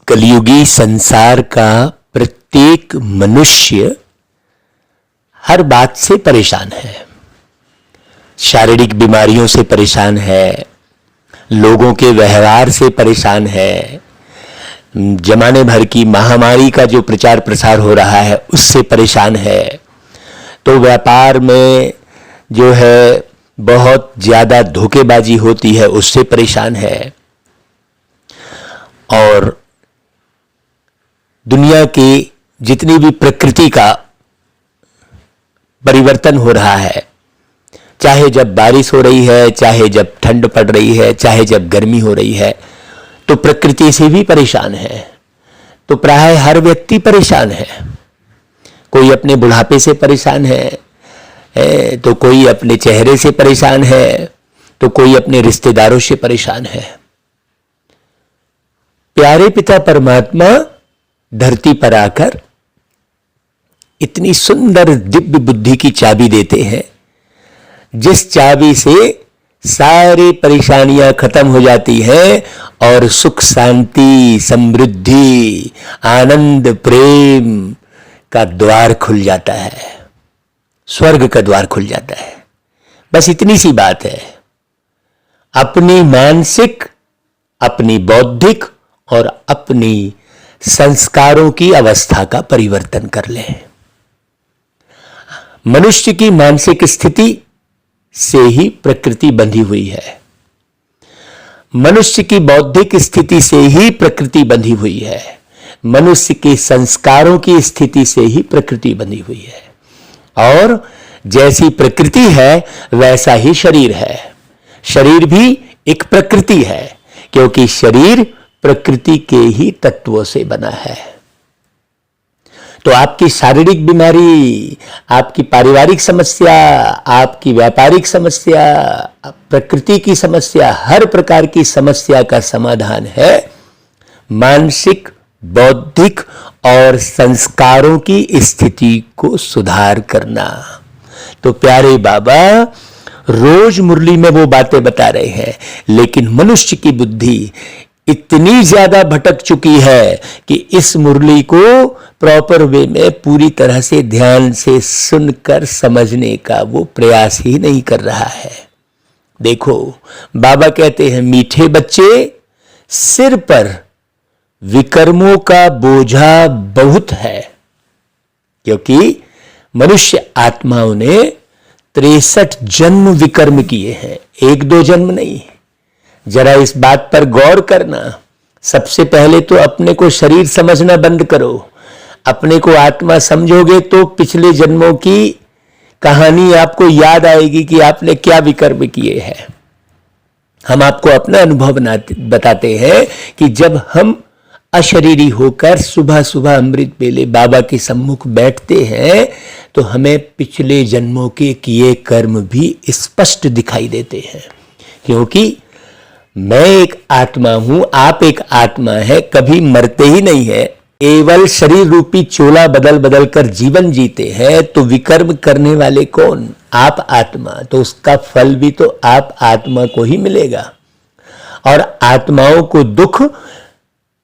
कलयुगी संसार का प्रत्येक मनुष्य हर बात से परेशान है। शारीरिक बीमारियों से परेशान है, लोगों के व्यवहार से परेशान है, जमाने भर की महामारी का जो प्रचार प्रसार हो रहा है उससे परेशान है, तो व्यापार में जो है बहुत ज्यादा धोखेबाजी होती है उससे परेशान है, और दुनिया की जितनी भी प्रकृति का परिवर्तन हो रहा है, चाहे जब बारिश हो रही है, चाहे जब ठंड पड़ रही है, चाहे जब गर्मी हो रही है, तो प्रकृति से भी परेशान है। तो प्राय हर व्यक्ति परेशान है। कोई अपने बुढ़ापे से परेशान है, तो कोई अपने चेहरे से परेशान है, तो कोई अपने रिश्तेदारों से परेशान है। प्यारे पिता परमात्मा धरती पर आकर इतनी सुंदर दिव्य बुद्धि की चाबी देते हैं, जिस चाबी से सारी परेशानियां खत्म हो जाती हैं और सुख शांति समृद्धि आनंद प्रेम का द्वार खुल जाता है, स्वर्ग का द्वार खुल जाता है। बस इतनी सी बात है, अपनी मानसिक, अपनी बौद्धिक और अपनी संस्कारों की अवस्था का परिवर्तन कर लें। मनुष्य की मानसिक स्थिति से ही प्रकृति बंधी हुई है, मनुष्य की बौद्धिक स्थिति से ही प्रकृति बंधी हुई है, मनुष्य के संस्कारों की स्थिति से ही प्रकृति बंधी हुई है। और जैसी प्रकृति है वैसा ही शरीर है। शरीर भी एक प्रकृति है, क्योंकि शरीर प्रकृति के ही तत्वों से बना है। तो आपकी शारीरिक बीमारी, आपकी पारिवारिक समस्या, आपकी व्यापारिक समस्या, प्रकृति की समस्या, हर प्रकार की समस्या का समाधान है मानसिक, बौद्धिक और संस्कारों की स्थिति को सुधार करना। तो प्यारे बाबा रोज मुरली में वो बातें बता रहे हैं, लेकिन मनुष्य की बुद्धि इतनी ज्यादा भटक चुकी है कि इस मुरली को प्रॉपर वे में पूरी तरह से ध्यान से सुनकर समझने का वो प्रयास ही नहीं कर रहा है। देखो, बाबा कहते हैं मीठे बच्चे, सिर पर विकर्मों का बोझा बहुत है, क्योंकि मनुष्य आत्माओं ने 63 जन्म विकर्म किए हैं, एक दो जन्म नहीं। जरा इस बात पर गौर करना। सबसे पहले तो अपने को शरीर समझना बंद करो। अपने को आत्मा समझोगे तो पिछले जन्मों की कहानी आपको याद आएगी कि आपने क्या विकर्म किए हैं। हम आपको अपना अनुभव बताते हैं कि जब हम अशरीरी होकर सुबह सुबह अमृत बेले बाबा के सम्मुख बैठते हैं, तो हमें पिछले जन्मों के किए कर्म भी स्पष्ट दिखाई देते हैं। क्योंकि मैं एक आत्मा हूं, आप एक आत्मा है, कभी मरते ही नहीं है, केवल शरीर रूपी चोला बदल बदल कर जीवन जीते हैं। तो विकर्म करने वाले कौन? आप आत्मा। तो उसका फल भी तो आप आत्मा को ही मिलेगा। और आत्माओं को दुख,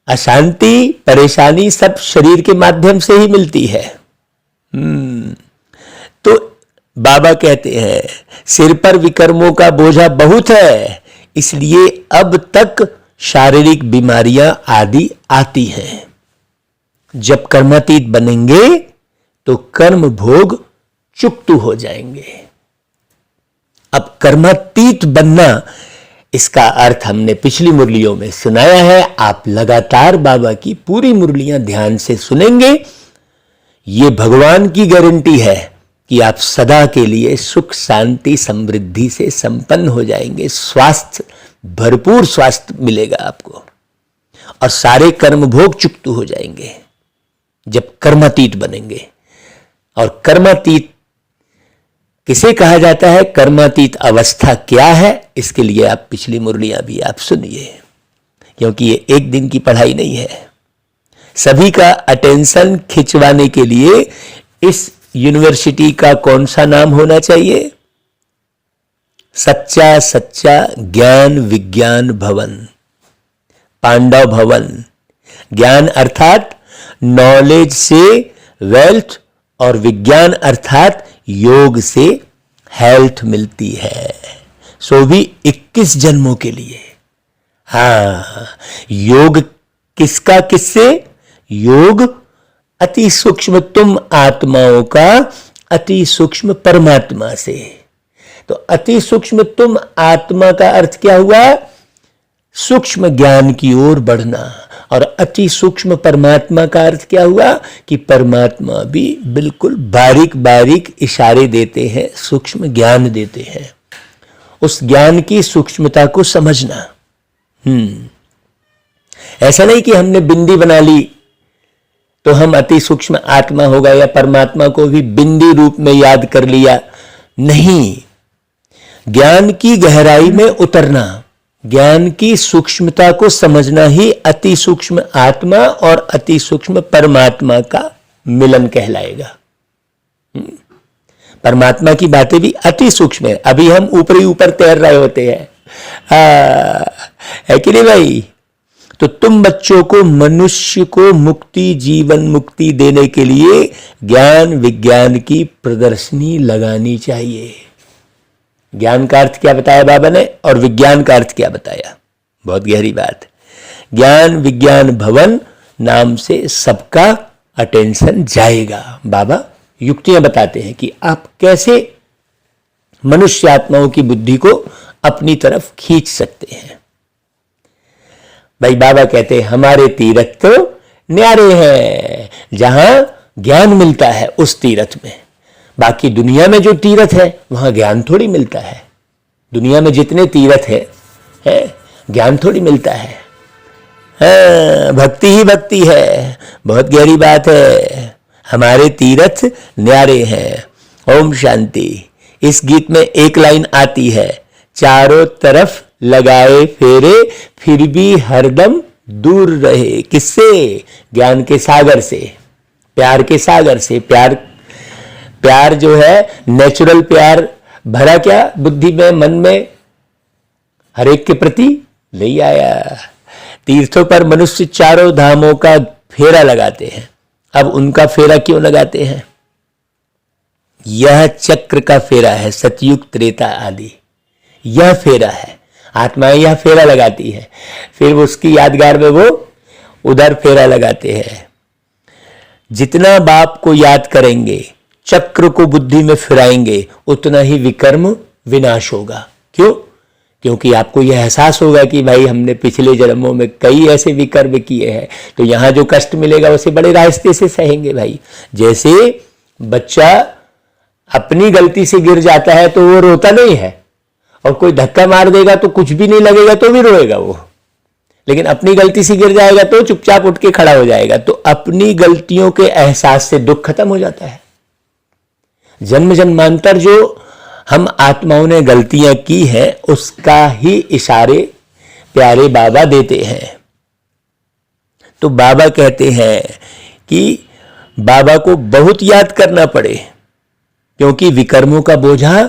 अशांति, परेशानी सब शरीर के माध्यम से ही मिलती है। तो बाबा कहते हैं सिर पर विकर्मों का बोझा बहुत है, इसलिए अब तक शारीरिक बीमारियां आदि आती हैं। जब कर्मातीत बनेंगे तो कर्म भोग चुकतू हो जाएंगे। अब कर्मातीत बनना, इसका अर्थ हमने पिछली मुरलियों में सुनाया है। आप लगातार बाबा की पूरी मुरलियां ध्यान से सुनेंगे, ये भगवान की गारंटी है कि आप सदा के लिए सुख शांति समृद्धि से संपन्न हो जाएंगे। स्वास्थ्य, भरपूर स्वास्थ्य मिलेगा आपको, और सारे कर्म भोग चुकतू हो जाएंगे जब कर्मातीत बनेंगे। और कर्मातीत किसे कहा जाता है, कर्मातीत अवस्था क्या है, इसके लिए आप पिछली मुरलियां भी आप सुनिए, क्योंकि ये एक दिन की पढ़ाई नहीं है। सभी का अटेंशन खिंचवाने के लिए इस यूनिवर्सिटी का कौन सा नाम होना चाहिए? सच्चा सच्चा ज्ञान विज्ञान भवन, पांडव भवन, ज्ञान अर्थात नॉलेज से वेल्थ और विज्ञान अर्थात योग से हेल्थ मिलती है, सो भी 21 जन्मों के लिए। हाँ, योग किसका किससे? योग अति सूक्ष्म तुम आत्माओं का अति सूक्ष्म परमात्मा से। तो अति सूक्ष्म तुम आत्मा का अर्थ क्या हुआ? सूक्ष्म ज्ञान की ओर बढ़ना। और अति सूक्ष्म परमात्मा का अर्थ क्या हुआ? कि परमात्मा भी बिल्कुल बारीक बारीक इशारे देते हैं, सूक्ष्म ज्ञान देते हैं। उस ज्ञान की सूक्ष्मता को समझना। ऐसा नहीं कि हमने बिंदी बना ली तो हम अति सूक्ष्म आत्मा हो गए या परमात्मा को भी बिंदी रूप में याद कर लिया। नहीं, ज्ञान की गहराई में उतरना, ज्ञान की सूक्ष्मता को समझना ही अति सूक्ष्म आत्मा और अति सूक्ष्म परमात्मा का मिलन कहलाएगा। परमात्मा की बातें भी अति सूक्ष्म है, अभी हम ऊपर ही ऊपर तैर रहे होते हैं, है कि नहीं भाई? तो तुम बच्चों को, मनुष्य को मुक्ति, जीवन मुक्ति देने के लिए ज्ञान विज्ञान की प्रदर्शनी लगानी चाहिए। ज्ञान का अर्थ क्या बताया बाबा ने और विज्ञान का अर्थ क्या बताया? बहुत गहरी बात। ज्ञान विज्ञान भवन नाम से सबका अटेंशन जाएगा। बाबा युक्तियां बताते हैं कि आप कैसे मनुष्य आत्माओं की बुद्धि को अपनी तरफ खींच सकते हैं। भाई बाबा कहते हैं हमारे तीर्थ तो न्यारे हैं, जहां ज्ञान मिलता है उस तीर्थ में। बाकी दुनिया में जो तीर्थ है वहां ज्ञान थोड़ी मिलता है। दुनिया में जितने तीर्थ है ज्ञान थोड़ी मिलता है। भक्ति ही भक्ति है। बहुत गहरी बात है। हमारे तीर्थ न्यारे हैं। ओम शांति। इस गीत में एक लाइन आती है, चारों तरफ लगाए फेरे फिर भी हरदम दूर रहे। किससे? ज्ञान के सागर से, प्यार के सागर से। प्यार जो है नेचुरल प्यार भरा क्या बुद्धि में, मन में, हर एक के प्रति नहीं आया। तीर्थों पर मनुष्य चारों धामों का फेरा लगाते हैं। अब उनका फेरा क्यों लगाते हैं? यह चक्र का फेरा है, सतयुग त्रेता आदि यह फेरा है। आत्माएं यह फेरा लगाती है, फिर उसकी यादगार में वो उधर फेरा लगाते हैं। जितना बाप को याद करेंगे, चक्र को बुद्धि में फिराएंगे, उतना ही विकर्म विनाश होगा। क्यों? क्योंकि आपको यह एहसास होगा कि भाई हमने पिछले जन्मों में कई ऐसे विकर्म किए हैं, तो यहां जो कष्ट मिलेगा उसे बड़े रास्ते से सहेंगे भाई। जैसे बच्चा अपनी गलती से गिर जाता है तो वो रोता नहीं है, और कोई धक्का मार देगा तो कुछ भी नहीं लगेगा तो भी रोएगा वो, लेकिन अपनी गलती से गिर जाएगा तो चुपचाप उठ के खड़ा हो जाएगा। तो अपनी गलतियों के एहसास से दुख खत्म हो जाता है। जन्म जन्मांतर जो हम आत्माओं ने गलतियां की हैं उसका ही इशारे प्यारे बाबा देते हैं। तो बाबा कहते हैं कि बाबा को बहुत याद करना पड़े, क्योंकि विकर्मों का बोझा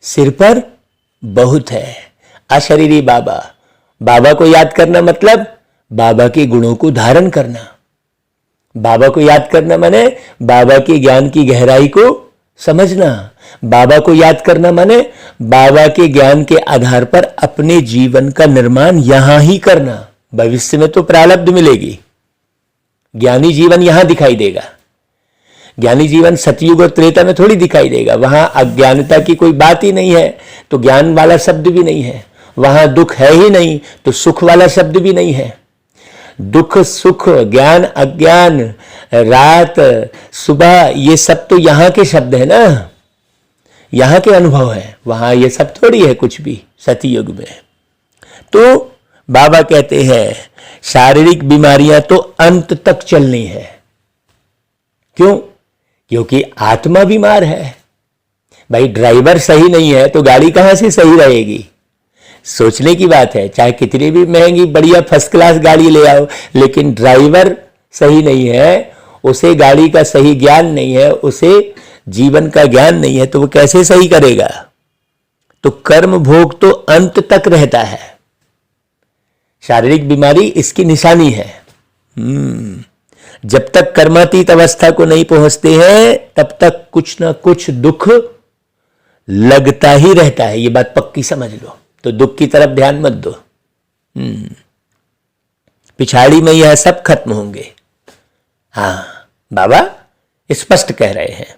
सिर पर बहुत है। अशरीरी बाबा, बाबा को याद करना मतलब बाबा के गुणों को धारण करना। बाबा को याद करना माने बाबा के ज्ञान की गहराई को समझना। बाबा को याद करना माने बाबा के ज्ञान के आधार पर अपने जीवन का निर्माण यहां ही करना। भविष्य में तो प्रारब्ध मिलेगी, ज्ञानी जीवन यहां दिखाई देगा। ज्ञानी जीवन सतयुग और त्रेता में थोड़ी दिखाई देगा। वहां अज्ञानता की कोई बात ही नहीं है, तो ज्ञान वाला शब्द भी नहीं है। वहां दुख है ही नहीं, तो सुख वाला शब्द भी नहीं है। दुख सुख, ज्ञान अज्ञान, रात सुबह, ये सब तो यहां के शब्द है ना, यहां के अनुभव है। वहां ये सब थोड़ी है कुछ भी सतयुग में। तो बाबा कहते हैं शारीरिक बीमारियां तो अंत तक चलनी है। क्यों? क्योंकि आत्मा बीमार है। भाई ड्राइवर सही नहीं है तो गाड़ी कहां से सही रहेगी? सोचने की बात है। चाहे कितनी भी महंगी बढ़िया फर्स्ट क्लास गाड़ी ले आओ, लेकिन ड्राइवर सही नहीं है, उसे गाड़ी का सही ज्ञान नहीं है, उसे जीवन का ज्ञान नहीं है, तो वो कैसे सही करेगा? तो कर्म भोग तो अंत तक रहता है। शारीरिक बीमारी इसकी निशानी है। जब तक कर्मातीत अवस्था को नहीं पहुंचते हैं तब तक कुछ ना कुछ दुख लगता ही रहता है। ये बात पक्की समझ लो। तो दुख की तरफ ध्यान मत दो। पिछाड़ी में यह सब खत्म होंगे। हाँ, बाबा स्पष्ट कह रहे हैं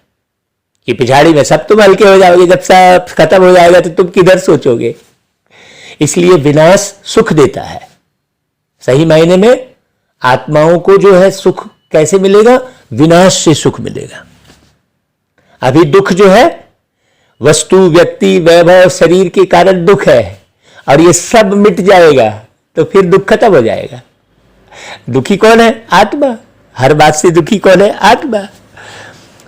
कि पिछाड़ी में सब तुम हल्के हो जाओगे। जब सब खत्म हो जाएगा तो तुम किधर सोचोगे। इसलिए विनाश सुख देता है। सही मायने में आत्माओं को जो है सुख कैसे मिलेगा? विनाश से सुख मिलेगा। अभी दुख जो है वस्तु, व्यक्ति, वैभव, शरीर के कारण दुख है, और ये सब मिट जाएगा तो फिर दुख खत्म हो जाएगा। दुखी कौन है? आत्मा। हर बात से दुखी कौन है? आत्मा।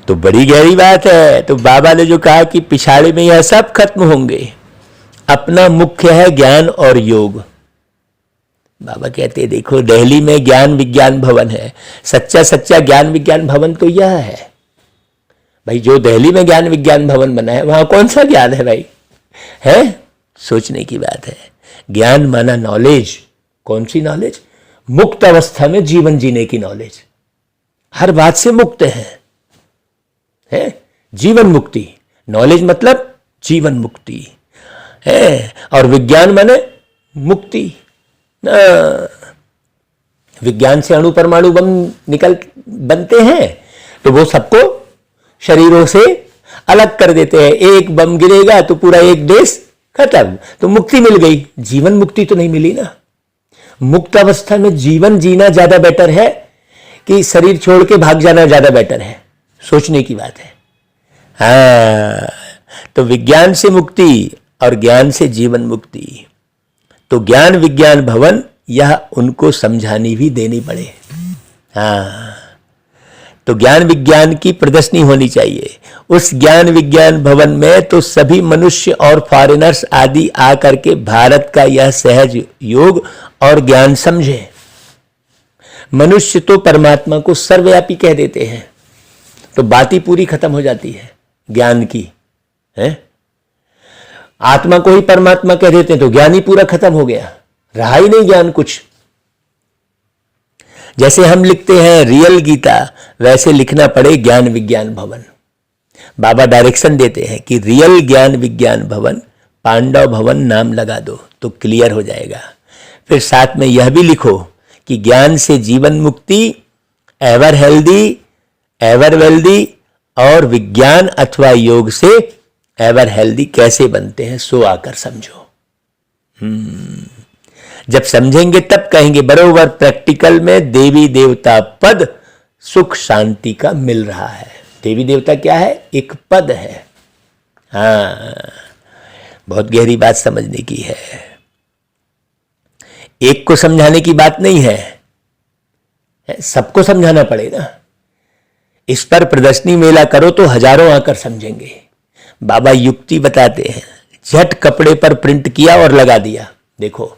तो बड़ी गहरी बात है। तो बाबा ने जो कहा कि पिछाड़े में यह सब खत्म होंगे, अपना मुख्य है ज्ञान और योग। बाबा कहते हैं देखो, दिल्ली में ज्ञान विज्ञान भवन है। सच्चा सच्चा ज्ञान विज्ञान भवन तो यह है भाई। जो दिल्ली में ज्ञान विज्ञान भवन बना है वहां कौन सा ज्ञान है भाई? है? सोचने की बात है। ज्ञान माना नॉलेज। कौन सी नॉलेज? मुक्त अवस्था में जीवन जीने की नॉलेज। हर बात से मुक्त है? जीवन मुक्ति। नॉलेज मतलब जीवन मुक्ति है। और विज्ञान माने मुक्ति। विज्ञान से अणु परमाणु बम बनते हैं तो वो सबको शरीरों से अलग कर देते हैं। एक बम गिरेगा तो पूरा एक देश खत्म। तो मुक्ति मिल गई। जीवन मुक्ति तो नहीं मिली ना। मुक्त अवस्था में जीवन जीना ज्यादा बेटर है कि शरीर छोड़ के भाग जाना ज्यादा बेटर है? सोचने की बात है। हाँ, तो विज्ञान से मुक्ति और ज्ञान से जीवन मुक्ति। तो ज्ञान विज्ञान भवन यह उनको समझानी भी देनी पड़े। हाँ, तो ज्ञान विज्ञान की प्रदर्शनी होनी चाहिए। उस ज्ञान विज्ञान भवन में तो सभी मनुष्य और फॉरेनर्स आदि आकर के भारत का यह सहज योग और ज्ञान समझे। मनुष्य तो परमात्मा को सर्वव्यापी कह देते हैं तो बात ही पूरी खत्म हो जाती है ज्ञान की, है? आत्मा को ही परमात्मा कह देते हैं तो ज्ञान ही पूरा खत्म हो गया। रहा ही नहीं ज्ञान कुछ। जैसे हम लिखते हैं रियल गीता, वैसे लिखना पड़े ज्ञान विज्ञान भवन। बाबा डायरेक्शन देते हैं कि रियल ज्ञान विज्ञान भवन, पांडव भवन नाम लगा दो तो क्लियर हो जाएगा। फिर साथ में यह भी लिखो कि ज्ञान से जीवन मुक्ति, एवर हेल्दी, एवर वेल्दी, और विज्ञान अथवा योग से एवर हेल्दी कैसे बनते हैं सो आकर समझो। जब समझेंगे तब कहेंगे बरोबर प्रैक्टिकल में देवी देवता पद सुख शांति का मिल रहा है। देवी देवता क्या है? एक पद है। हाँ, बहुत गहरी बात समझने की है। एक को समझाने की बात नहीं है, सबको समझाना पड़ेगा। इस पर प्रदर्शनी मेला करो तो हजारों आकर समझेंगे। बाबा युक्ति बताते हैं, झट कपड़े पर प्रिंट किया और लगा दिया। देखो,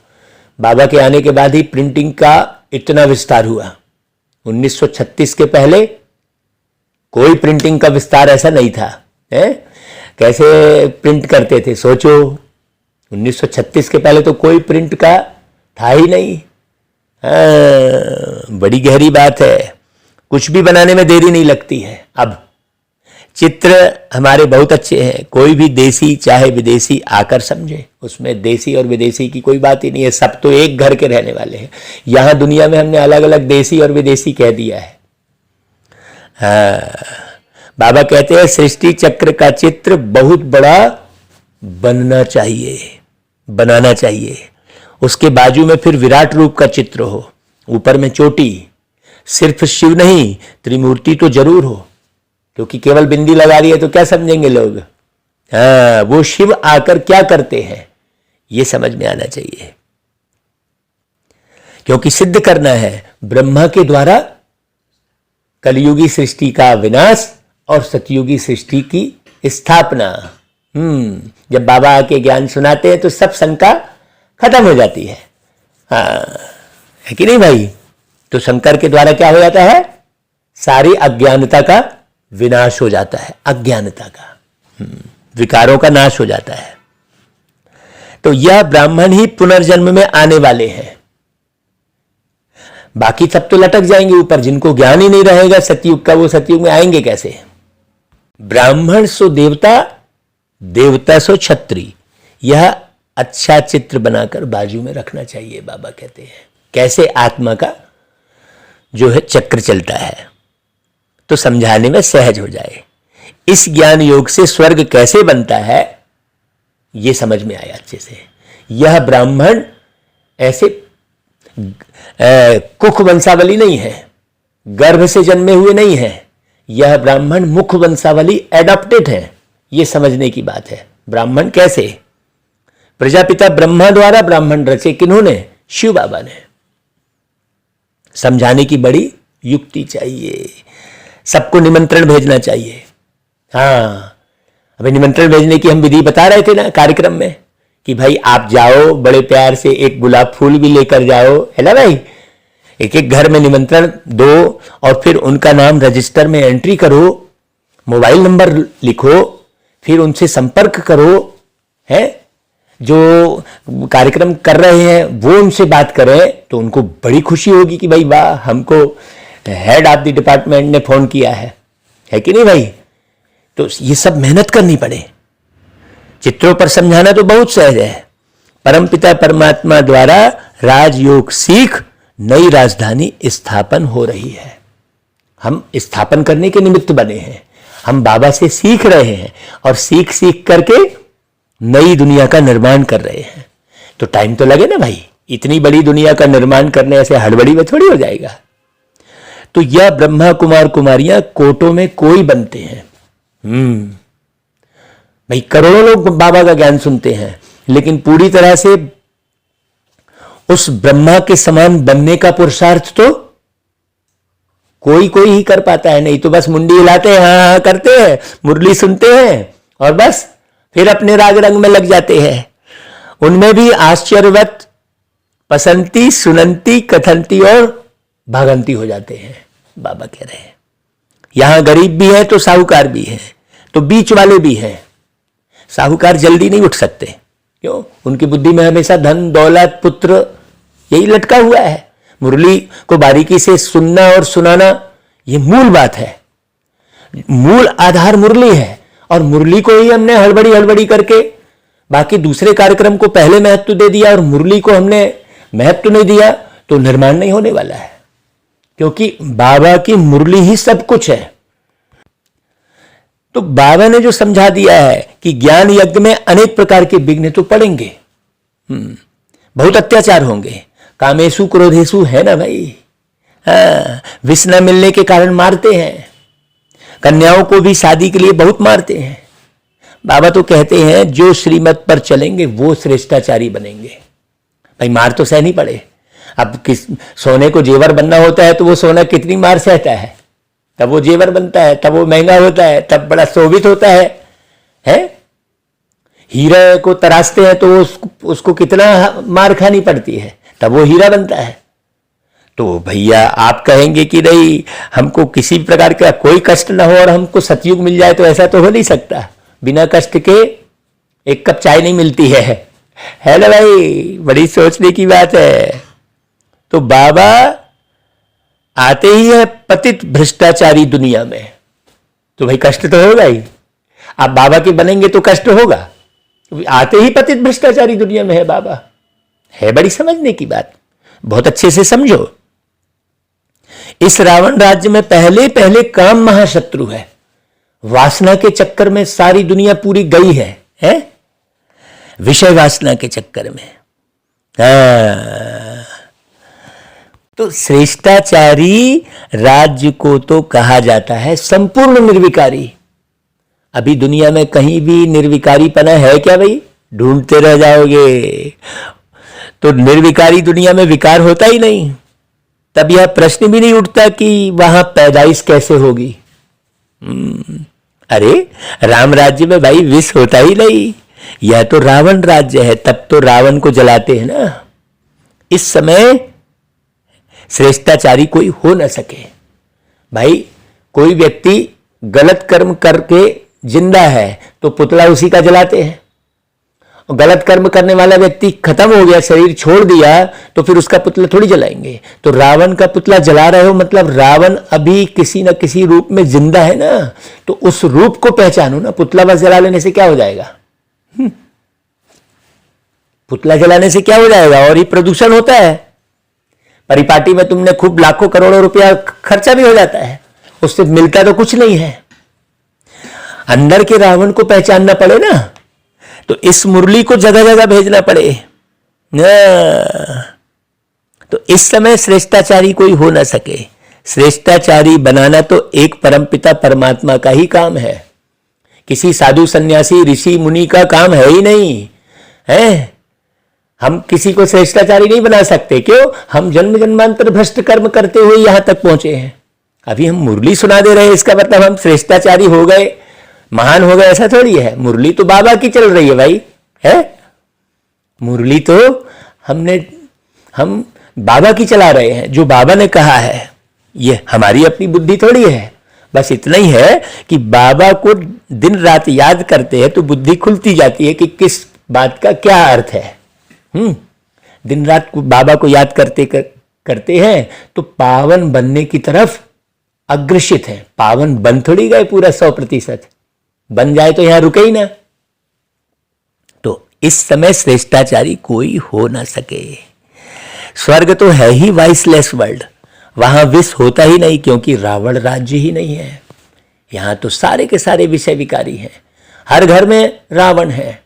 बाबा के आने के बाद ही प्रिंटिंग का इतना विस्तार हुआ। 1936 के पहले कोई प्रिंटिंग का विस्तार ऐसा नहीं था, है? कैसे प्रिंट करते थे सोचो। 1936 के पहले तो कोई प्रिंट का था ही नहीं। बड़ी गहरी बात है। कुछ भी बनाने में देरी नहीं लगती है। अब चित्र हमारे बहुत अच्छे हैं, कोई भी देसी चाहे विदेशी आकर समझे। उसमें देसी और विदेशी की कोई बात ही नहीं है, सब तो एक घर के रहने वाले हैं। यहां दुनिया में हमने अलग अलग देसी और विदेशी कह दिया है। बाबा कहते हैं सृष्टि चक्र का चित्र बहुत बड़ा बनना चाहिए, बनाना चाहिए। उसके बाजू में फिर विराट रूप का चित्र हो, ऊपर में चोटी। सिर्फ शिव नहीं, त्रिमूर्ति तो जरूर हो, क्योंकि केवल बिंदी लगा रही है तो क्या समझेंगे लोग। हाँ, वो शिव आकर क्या करते हैं ये समझ में आना चाहिए। क्योंकि सिद्ध करना है ब्रह्मा के द्वारा कलयुगी सृष्टि का विनाश और सतयुगी सृष्टि की स्थापना। जब बाबा आके ज्ञान सुनाते हैं तो सब शंका खत्म हो जाती है। हाँ, है कि नहीं भाई? तो शंकर के द्वारा क्या हो जाता है? सारी अज्ञानता का विनाश हो जाता है। अज्ञानता का, विकारों का नाश हो जाता है। तो यह ब्राह्मण ही पुनर्जन्म में आने वाले हैं। बाकी सब तो लटक जाएंगे ऊपर। जिनको ज्ञान ही नहीं रहेगा सतयुग का, वो सतयुग में आएंगे कैसे? ब्राह्मण सो देवता, देवता सो क्षत्रिय। यह अच्छा चित्र बनाकर बाजू में रखना चाहिए। बाबा कहते हैं कैसे आत्मा का जो है चक्र चलता है, तो समझाने में सहज हो जाए। इस ज्ञान योग से स्वर्ग कैसे बनता है ये समझ में आया अच्छे से। यह ब्राह्मण ऐसे कुख वंशावली नहीं है, गर्भ से जन्मे हुए नहीं है। यह ब्राह्मण मुख वंशावली एडॉप्टेड है। यह समझने की बात है। ब्राह्मण कैसे? प्रजापिता ब्रह्मा द्वारा ब्राह्मण रचे किन्होंने? शिव बाबा ने। समझाने की बड़ी युक्ति चाहिए। सबको निमंत्रण भेजना चाहिए। हाँ, अभी निमंत्रण भेजने की हम विधि बता रहे थे ना कार्यक्रम में, कि भाई आप जाओ, बड़े प्यार से एक गुलाब फूल भी लेकर जाओ, है ना भाई। एक एक घर में निमंत्रण दो और फिर उनका नाम रजिस्टर में एंट्री करो, मोबाइल नंबर लिखो, फिर उनसे संपर्क करो, है। जो कार्यक्रम कर रहे हैं वो उनसे बात करें तो उनको बड़ी खुशी होगी कि भाई वाह, हमको हेड ऑफ द डिपार्टमेंट ने फोन किया है कि नहीं भाई। तो ये सब मेहनत करनी पड़े। चित्रों पर समझाना तो बहुत सहज है। परमपिता परमात्मा द्वारा राजयोग सीख नई राजधानी स्थापन हो रही है। हम स्थापन करने के निमित्त बने हैं। हम बाबा से सीख रहे हैं और सीख सीख करके नई दुनिया का निर्माण कर रहे हैं। तो टाइम तो लगे ना भाई। इतनी बड़ी दुनिया का निर्माण करने ऐसे हड़बड़ी में थोड़ी हो जाएगा। तो यह ब्रह्मा कुमार कुमारियां कोटों में कोई बनते हैं। भाई करोड़ों लोग बाबा का ज्ञान सुनते हैं, लेकिन पूरी तरह से उस ब्रह्मा के समान बनने का पुरुषार्थ तो कोई कोई ही कर पाता है। नहीं तो बस मुंडी हिलाते हैं, हाँ हाँ करते हैं, मुरली सुनते हैं और बस फिर अपने राग रंग में लग जाते हैं। उनमें भी आश्चर्यवत पसंती, सुनंती, कथंती और भागंती हो जाते हैं। बाबा कह रहे हैं यहां गरीब भी है तो साहूकार भी है, तो बीच वाले भी हैं। साहूकार जल्दी नहीं उठ सकते। क्यों? उनकी बुद्धि में हमेशा धन, दौलत, पुत्र यही लटका हुआ है। मुरली को बारीकी से सुनना और सुनाना ये मूल बात है। मूल आधार मुरली है और मुरली को ही हमने हड़बड़ी हड़बड़ी करके बाकी दूसरे कार्यक्रम को पहले महत्व दे दिया और मुरली को हमने महत्व नहीं दिया, तो निर्माण नहीं होने वाला है। क्योंकि बाबा की मुरली ही सब कुछ है। तो बाबा ने जो समझा दिया है कि ज्ञान यज्ञ में अनेक प्रकार के विघ्न तो पड़ेंगे, बहुत अत्याचार होंगे, कामेशु क्रोधेशु, है ना भाई। हाँ, विष न मिलने के कारण मारते हैं, कन्याओं को भी शादी के लिए बहुत मारते हैं। बाबा तो कहते हैं जो श्रीमत पर चलेंगे वो श्रेष्ठाचारी बनेंगे। भाई मार तो सहनी पड़े। अब किस सोने को जेवर बनना होता है तो वो सोना कितनी मार सहता है, तब वो जेवर बनता है, तब वो महंगा होता है, तब बड़ा शोभित होता है? हीरे को तराशते हैं तो उसको कितना मार खानी पड़ती है, तब वो हीरा बनता है। तो भैया आप कहेंगे कि नहीं हमको किसी प्रकार का कोई कष्ट ना हो और हमको सतयुग मिल जाए, तो ऐसा तो हो नहीं सकता। बिना कष्ट के एक कप चाय नहीं मिलती है ना भाई। बड़ी सोचने की बात है। तो बाबा आते ही है पतित भ्रष्टाचारी दुनिया में, तो भाई कष्ट तो होगा ही। आप बाबा के बनेंगे तो कष्ट होगा। तो आते ही पतित भ्रष्टाचारी दुनिया में है बाबा। है बड़ी समझने की बात, बहुत अच्छे से समझो। इस रावण राज्य में पहले पहले काम महाशत्रु है। वासना के चक्कर में सारी दुनिया पूरी गई है? विषय वासना के चक्कर में। तो श्रेष्ठाचारी राज्य को तो कहा जाता है संपूर्ण निर्विकारी। अभी दुनिया में कहीं भी निर्विकारीपना है क्या भाई? ढूंढते रह जाओगे। तो निर्विकारी दुनिया में विकार होता ही नहीं। तब यह प्रश्न भी नहीं उठता कि वहां पैदाइश कैसे होगी। अरे राम राज्य में भाई विष होता ही नहीं। यह तो रावण राज्य है, तब तो रावण को जलाते हैं ना। इस समय श्रेष्ठाचारी कोई हो न सके। भाई कोई व्यक्ति गलत कर्म करके जिंदा है तो पुतला उसी का जलाते हैं, गलत कर्म करने वाला व्यक्ति खत्म हो गया, शरीर छोड़ दिया, तो फिर उसका पुतला थोड़ी जलाएंगे। तो रावण का पुतला जला रहे हो मतलब रावण अभी किसी न किसी रूप में जिंदा है ना, तो उस रूप को पहचानो ना। पुतला बस जला लेने से क्या हो जाएगा? पुतला जलाने से क्या हो जाएगा? और ही प्रदूषण होता है। परिपाटी में तुमने खूब लाखों करोड़ों रुपया खर्चा भी हो जाता है, उससे मिलता तो कुछ नहीं है। अंदर के रावण को पहचानना पड़े ना, तो इस मुरली को जगह जगह भेजना पड़े। तो इस समय श्रेष्ठाचारी कोई हो ना सके। श्रेष्ठाचारी बनाना तो एक परमपिता परमात्मा का ही काम है, किसी साधु सन्यासी ऋषि मुनि का काम है ही नहीं है। हम किसी को श्रेष्ठाचारी नहीं बना सकते। क्यों? हम जन्म जन्मांतर भ्रष्ट कर्म करते हुए यहां तक पहुंचे हैं। अभी हम मुरली सुना दे रहे हैं, इसका मतलब हम श्रेष्ठाचारी हो गए, महान हो गए, ऐसा थोड़ी है। मुरली तो बाबा की चल रही है भाई, है मुरली तो हम बाबा की चला रहे हैं। जो बाबा ने कहा है, ये हमारी अपनी बुद्धि थोड़ी है। बस इतना ही है कि बाबा को दिन रात याद करते हैं तो बुद्धि खुलती जाती है कि किस बात का क्या अर्थ है। दिन रात बाबा को याद करते हैं तो पावन बनने की तरफ अग्रसित है। पावन बन थोड़ी गए पूरा 100%, बन जाए तो यहां रुके ही ना। तो इस समय श्रेष्ठाचारी कोई हो ना सके। स्वर्ग तो है ही वाइसलेस वर्ल्ड, वहां विष होता ही नहीं, क्योंकि रावण राज्य ही नहीं है। यहां तो सारे के सारे विषय विकारी हैं। हर घर में रावण है,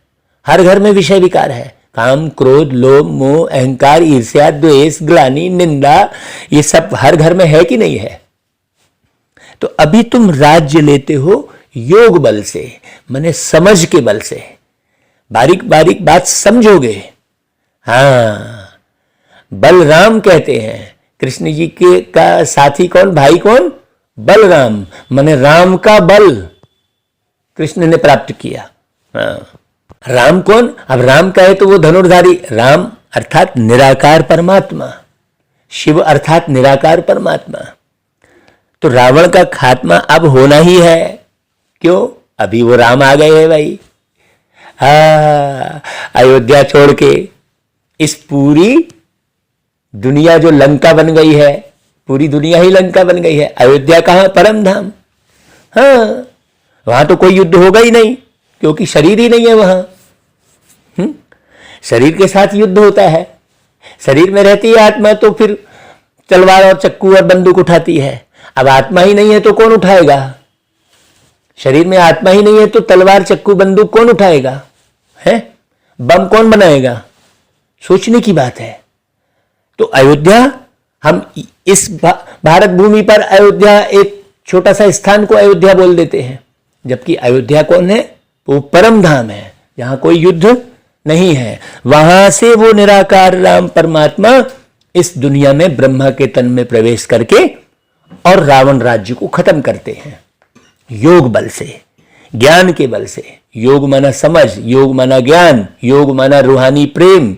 हर घर में विषय विकार है। काम, क्रोध, लोभ, मोह, अहंकार, ईर्ष्या, द्वेष, ग्लानि, निंदा, ये सब हर घर में है कि नहीं है? तो अभी तुम राज्य लेते हो योग बल से, माने समझ के बल से। बारीक बारीक बात समझोगे। हाँ, बलराम कहते हैं कृष्ण जी के का साथी कौन, भाई कौन? बलराम, माने राम का बल कृष्ण ने प्राप्त किया। हाँ, राम कौन? अब राम कहे तो वो धनुर्धारी राम अर्थात निराकार परमात्मा, शिव अर्थात निराकार परमात्मा। तो रावण का खात्मा अब होना ही है। क्यों? अभी वो राम आ गए हैं भाई। अयोध्या छोड़ के इस पूरी दुनिया जो लंका बन गई है, पूरी दुनिया ही लंका बन गई है। अयोध्या कहां? परम धाम। हाँ, वहां तो कोई युद्ध होगा ही नहीं, क्योंकि शरीर ही नहीं है वहां। शरीर के साथ युद्ध होता है। शरीर में रहती है आत्मा, तो फिर तलवार और चक्कू और बंदूक उठाती है। अब आत्मा ही नहीं है तो कौन उठाएगा? शरीर में आत्मा ही नहीं है तो तलवार चक्कू बंदूक कौन उठाएगा? है बम कौन बनाएगा? सोचने की बात है। तो अयोध्या, हम इस भारत भूमि पर अयोध्या, एक छोटा सा स्थान को अयोध्या बोल देते हैं, जबकि अयोध्या कौन है? वो परम धाम है, जहां कोई युद्ध नहीं है। वहां से वो निराकार राम परमात्मा इस दुनिया में ब्रह्मा के तन में प्रवेश करके और रावण राज्य को खत्म करते हैं योग बल से, ज्ञान के बल से। योग माना समझ, योग माना ज्ञान, योग माना रूहानी प्रेम।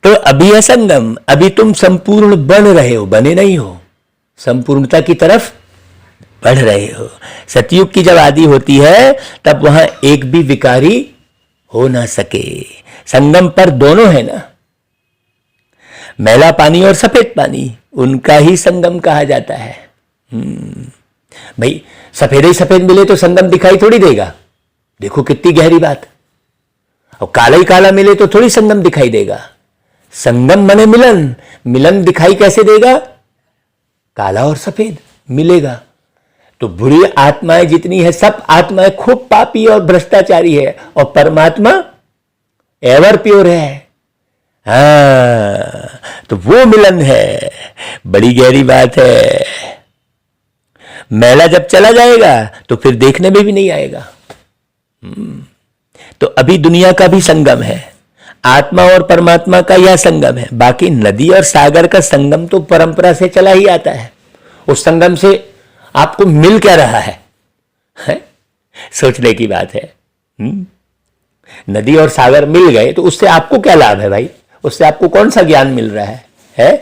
तो अभी है संगम, अभी तुम संपूर्ण बन रहे हो, बने नहीं हो, संपूर्णता की तरफ बढ़ रहे हो। सतयुग की जब आदि होती है तब वहां एक भी विकारी हो ना सके। संगम पर दोनों है ना, मैला पानी और सफेद पानी, उनका ही संगम कहा जाता है। भाई सफेद ही सफेद मिले तो संगम दिखाई थोड़ी देगा। देखो कितनी गहरी बात। और काला ही काला मिले तो थोड़ी संगम दिखाई देगा। संगम माने मिलन, मिलन दिखाई कैसे देगा? काला और सफेद मिलेगा। तो बुरी आत्माएं जितनी है, सब आत्माएं खूब पापी और भ्रष्टाचारी है, और परमात्मा एवर प्योर है। तो वो मिलन है, बड़ी गहरी बात है। मैला जब चला जाएगा तो फिर देखने में भी नहीं आएगा। तो अभी दुनिया का भी संगम है, आत्मा और परमात्मा का यह संगम है। बाकी नदी और सागर का संगम तो परंपरा से चला ही आता है। उस संगम से आपको मिल क्या रहा है? सोचने की बात है। नदी और सागर मिल गए तो उससे आपको क्या लाभ है भाई? उससे आपको कौन सा ज्ञान मिल रहा है?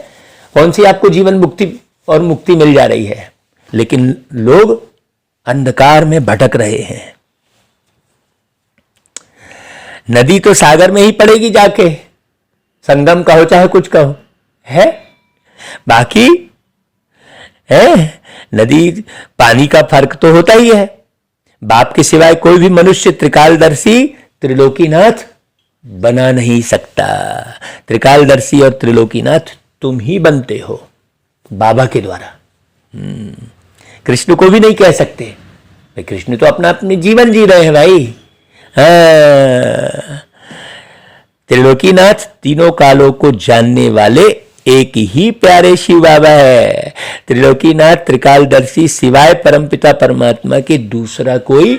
कौन सी आपको जीवन मुक्ति और मुक्ति मिल जा रही है? लेकिन लोग अंधकार में भटक रहे हैं। नदी तो सागर में ही पड़ेगी जाके, संगम कहो चाहे कुछ कहो, है बाकी है नदी पानी का फर्क तो होता ही है। बाप के सिवाय कोई भी मनुष्य त्रिकालदर्शी त्रिलोकीनाथ बना नहीं सकता। त्रिकालदर्शी और त्रिलोकीनाथ तुम ही बनते हो बाबा के द्वारा। कृष्ण को भी नहीं कह सकते भाई, कृष्ण तो अपना अपने जीवन जी रहे हैं भाई। त्रिलोकीनाथ तीनों कालों को जानने वाले एक ही प्यारे शिव बाबा है। त्रिलोकीनाथ त्रिकालदर्शी सिवाय परमपिता परमात्मा के दूसरा कोई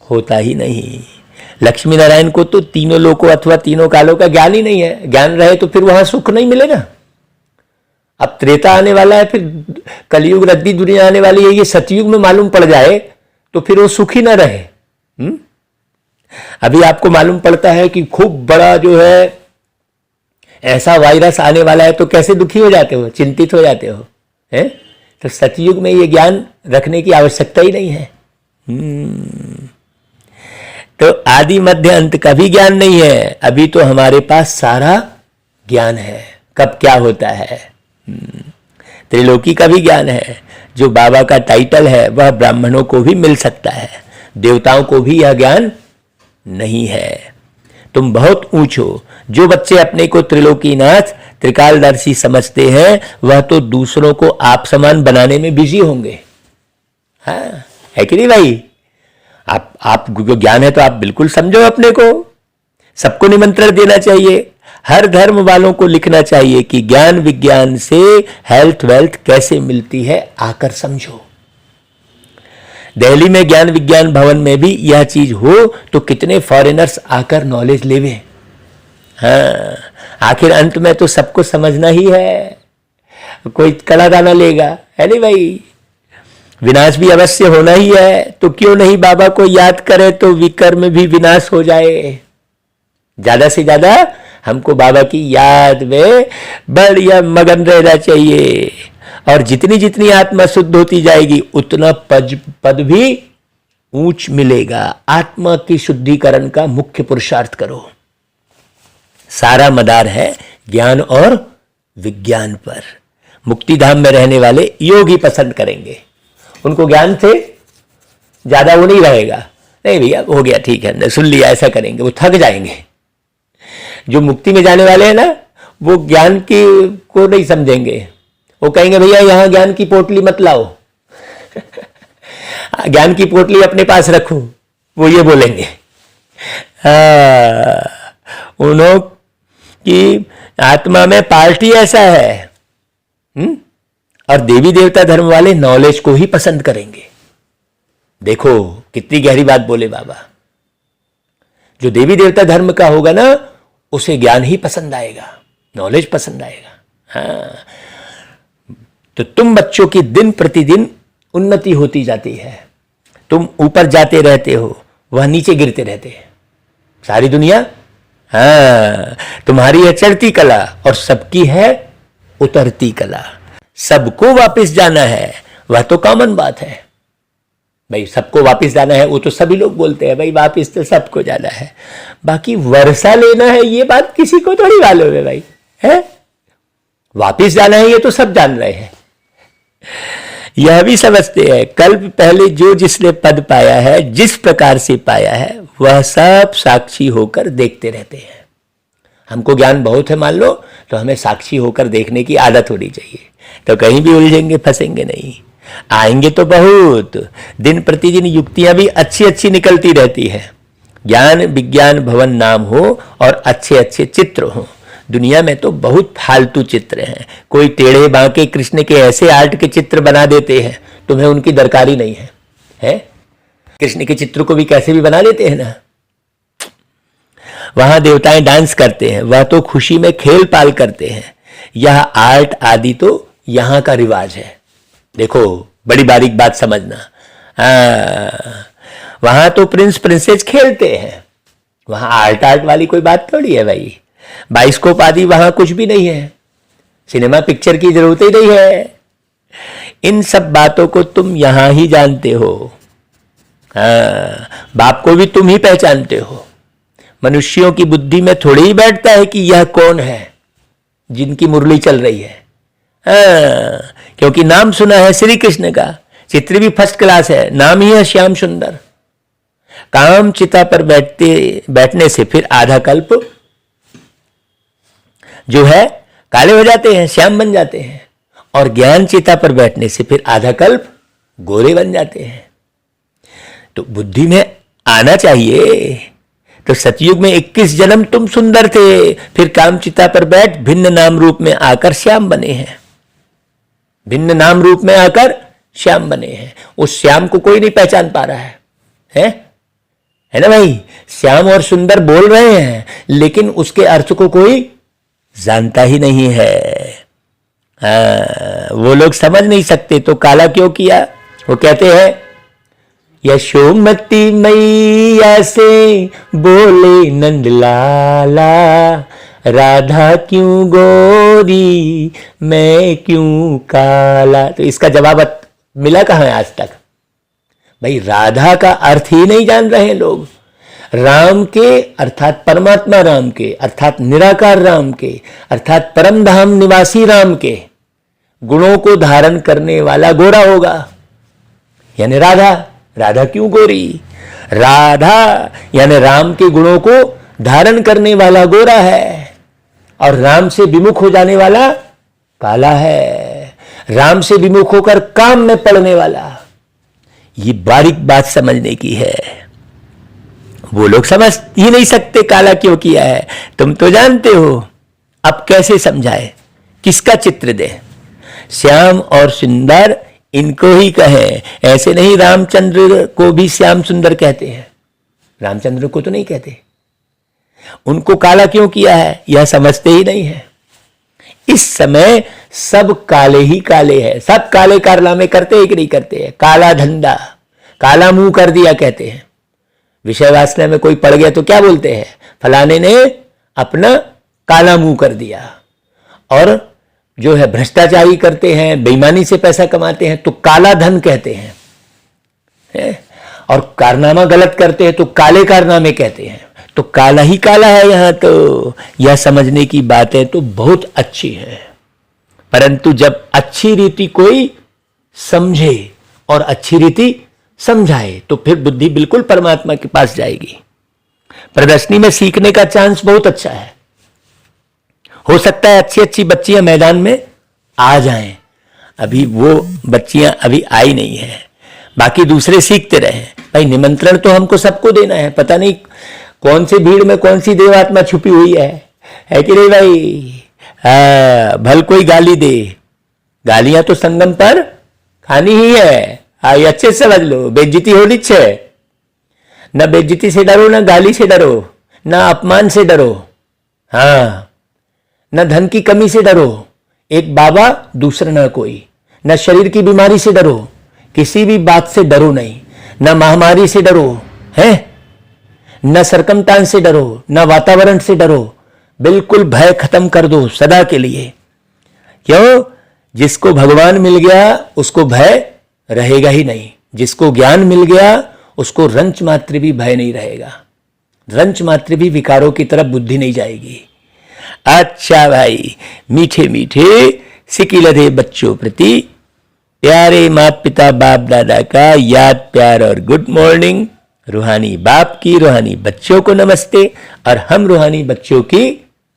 होता ही नहीं। लक्ष्मी नारायण को तो तीनों लोकों अथवा तीनों कालों का ज्ञान ही नहीं है। ज्ञान रहे तो फिर वहां सुख नहीं मिलेगा। अब त्रेता आने वाला है, फिर कलयुग रद्दी दुनिया आने वाली है, ये सतयुग में मालूम पड़ जाए तो फिर वो सुखी ना रहे। अभी आपको मालूम पड़ता है कि खूब बड़ा जो है ऐसा वायरस आने वाला है तो कैसे दुखी हो जाते हो, चिंतित हो जाते हो, है? तो सतयुग में ये ज्ञान रखने की आवश्यकता ही नहीं है। तो आदि मध्य अंत का भी ज्ञान नहीं है। अभी तो हमारे पास सारा ज्ञान है, कब क्या होता है। त्रिलोकी का भी ज्ञान है। जो बाबा का टाइटल है वह ब्राह्मणों को भी मिल सकता है, देवताओं को भी यह ज्ञान नहीं है। तुम बहुत ऊंच हो। जो बच्चे अपने को त्रिलोकीनाथ त्रिकालदर्शी समझते हैं वह तो दूसरों को आप समान बनाने में बिजी होंगे। हाँ, है कि नहीं भाई? आप ज्ञान है तो आप बिल्कुल समझो अपने को। सबको निमंत्रण देना चाहिए, हर धर्म वालों को लिखना चाहिए कि ज्ञान विज्ञान से हेल्थ वेल्थ कैसे मिलती है, आकर समझो। दिल्ली में ज्ञान विज्ञान भवन में भी यह चीज हो तो कितने फॉरेनर्स आकर नॉलेज लेवे। हाँ, आखिर अंत में तो सबको समझना ही है, कोई कला दाना लेगा, है नहीं भाई? विनाश भी अवश्य होना ही है, तो क्यों नहीं बाबा को याद करे तो विकर्म भी विनाश हो जाए। ज्यादा से ज्यादा हमको बाबा की याद में बढ़िया मगन रहना चाहिए, और जितनी जितनी आत्मा शुद्ध होती जाएगी उतना पद भी ऊंच मिलेगा। आत्मा की शुद्धिकरण का मुख्य पुरुषार्थ करो। सारा मदार है ज्ञान और विज्ञान पर। मुक्ति धाम में रहने वाले योग ही पसंद करेंगे, उनको ज्ञान से ज्यादा वो नहीं रहेगा। नहीं भैया हो गया, ठीक है, सुन लिया, ऐसा करेंगे, वो थक जाएंगे। जो मुक्ति में जाने वाले हैं ना, वो ज्ञान की को नहीं समझेंगे। वो कहेंगे भैया यहां ज्ञान की पोटली मत लाओ ज्ञान की पोटली अपने पास रखो, वो ये बोलेंगे। उन्हों की आत्मा में पार्टी ऐसा है। और देवी देवता धर्म वाले नॉलेज को ही पसंद करेंगे। देखो कितनी गहरी बात बोले बाबा। जो देवी देवता धर्म का होगा ना, उसे ज्ञान ही पसंद आएगा, नॉलेज पसंद आएगा। हाँ, तो तुम बच्चों की दिन प्रतिदिन उन्नति होती जाती है। तुम ऊपर जाते रहते हो, वह नीचे गिरते रहते हैं। सारी दुनिया हाँ, तुम्हारी है चढ़ती कला और सबकी है उतरती कला। सबको वापस जाना है, वह तो कॉमन बात है भाई। सबको वापस जाना है वो तो सभी लोग बोलते हैं भाई, वापस तो सबको जाना है। बाकी वर्षा लेना है ये बात किसी को थोड़ी मालूम है भाई, है? वापस जाना है ये तो सब जान रहे हैं। यह भी समझते हैं कल्प पहले जो जिसने पद पाया है, जिस प्रकार से पाया है, वह सब साक्षी होकर देखते रहते हैं। हमको ज्ञान बहुत है मान लो, तो हमें साक्षी होकर देखने की आदत होनी चाहिए, तो कहीं भी उलझेंगे फंसेंगे नहीं। आएंगे तो बहुत, दिन प्रतिदिन युक्तियां भी अच्छी अच्छी निकलती रहती है। ज्ञान विज्ञान भवन नाम हो और अच्छे अच्छे चित्र हो। दुनिया में तो बहुत फालतू चित्र हैं। कोई टेढ़े बांके कृष्ण के ऐसे आर्ट के चित्र बना देते हैं, तुम्हें उनकी दरकारी नहीं है, है? कृष्ण के चित्र को भी कैसे भी बना लेते हैं ना। वहां देवताएं डांस करते हैं, वह तो खुशी में खेल पाल करते हैं। यह आर्ट आदि तो यहां का रिवाज है। देखो बड़ी बारीक बात समझना। वहां तो प्रिंस प्रिंसेस खेलते हैं, वहां आर्ट वाली कोई बात थोड़ी है भाई। बाइस्कोप आदि वहां कुछ भी नहीं है, सिनेमा पिक्चर की जरूरत ही नहीं है। इन सब बातों को तुम यहां ही जानते हो। बाप को भी तुम ही पहचानते हो। मनुष्यों की बुद्धि में थोड़ी ही बैठता है कि यह कौन है जिनकी मुरली चल रही है। क्योंकि नाम सुना है श्री कृष्ण का, चित्र भी फर्स्ट क्लास है, नाम ही है श्याम सुंदर। काम चिता पर बैठने से फिर आधा कल्प जो है काले हो जाते हैं, श्याम बन जाते हैं, और ज्ञान चिता पर बैठने से फिर आधा कल्प गोरे बन जाते हैं। तो बुद्धि में आना चाहिए। तो सतयुग में 21 जन्म तुम सुंदर थे, फिर कामचिता पर बैठ भिन्न नाम रूप में आकर श्याम बने हैं, भिन्न नाम रूप में आकर श्याम बने हैं। उस श्याम को कोई नहीं पहचान पा रहा है ना भाई। श्याम और सुंदर बोल रहे हैं, लेकिन उसके अर्थ को कोई जानता ही नहीं है। वो लोग समझ नहीं सकते, तो काला क्यों किया? वो कहते हैं यशोमती मैया से बोले नंदलाला, राधा क्यों गोरी मैं क्यों काला। तो इसका जवाब मिला कहां है आज तक? भाई राधा का अर्थ ही नहीं जान रहे हैं लोग। राम के अर्थात परमात्मा राम के, अर्थात निराकार राम के, अर्थात परम धाम निवासी राम के गुणों को धारण करने वाला गोरा होगा, यानी राधा। राधा क्यों गोरी? राधा यानी राम के गुणों को धारण करने वाला गोरा है, और राम से विमुख हो जाने वाला काला है। राम से विमुख होकर काम में पड़ने वाला। ये बारीक बात समझने की है। वो लोग समझ ही नहीं सकते काला क्यों किया है। तुम तो जानते हो। अब कैसे समझाए, किसका चित्र दे? श्याम और सुंदर इनको ही कहे, ऐसे नहीं रामचंद्र को भी श्याम सुंदर कहते हैं, रामचंद्र को तो नहीं कहते। उनको काला क्यों किया है यह समझते ही नहीं है। इस समय सब काले ही काले हैं, सब काले कारनामे करते हैं कि नहीं करते हैं? काला धंधा, काला मुंह कर दिया कहते हैं। विषय वासना में कोई पड़ गया तो क्या बोलते हैं? फलाने ने अपना काला मुंह कर दिया। और जो है भ्रष्टाचारी करते हैं, बेईमानी से पैसा कमाते हैं तो काला धन कहते हैं, और कारनामा गलत करते हैं तो काले कारनामे कहते हैं। तो काला ही काला है यहां। तो यह समझने की बातें तो बहुत अच्छी है, परंतु जब अच्छी रीति कोई समझे और अच्छी रीति समझाए तो फिर बुद्धि बिल्कुल परमात्मा के पास जाएगी। प्रदर्शनी में सीखने का चांस बहुत अच्छा है। हो सकता है अच्छी अच्छी बच्चियां मैदान में आ जाएं, अभी वो बच्चियां अभी आई नहीं है, बाकी दूसरे सीखते रहे। भाई निमंत्रण तो हमको सबको देना है, पता नहीं कौन सी भीड़ में कौन सी देवात्मा छुपी हुई है कि नहीं भाई? भल कोई गाली दे, गालियां तो संगम पर खानी ही है। ये अच्छे से समझ लो, बेइज्जती होनी चाहिए। न बेइज्जती से डरो, न गाली से डरो, न अपमान से डरो, हाँ, न धन की कमी से डरो, एक बाबा दूसरा न कोई, न शरीर की बीमारी से डरो, किसी भी बात से डरो नहीं, न महामारी से डरो है, न सरकमतान से डरो, न वातावरण से डरो, बिल्कुल भय खत्म कर दो सदा के लिए। क्यों? जिसको भगवान मिल गया उसको भय रहेगा ही नहीं, जिसको ज्ञान मिल गया उसको रंच मात्र भी भय नहीं रहेगा, रंच मात्र भी विकारों की तरफ बुद्धि नहीं जाएगी। अच्छा भाई, मीठे मीठे सिकिलधे बच्चों प्रति प्यारे माता पिता बाप दादा का याद प्यार और गुड मॉर्निंग। रूहानी बाप की रूहानी बच्चों को नमस्ते, और हम रूहानी बच्चों की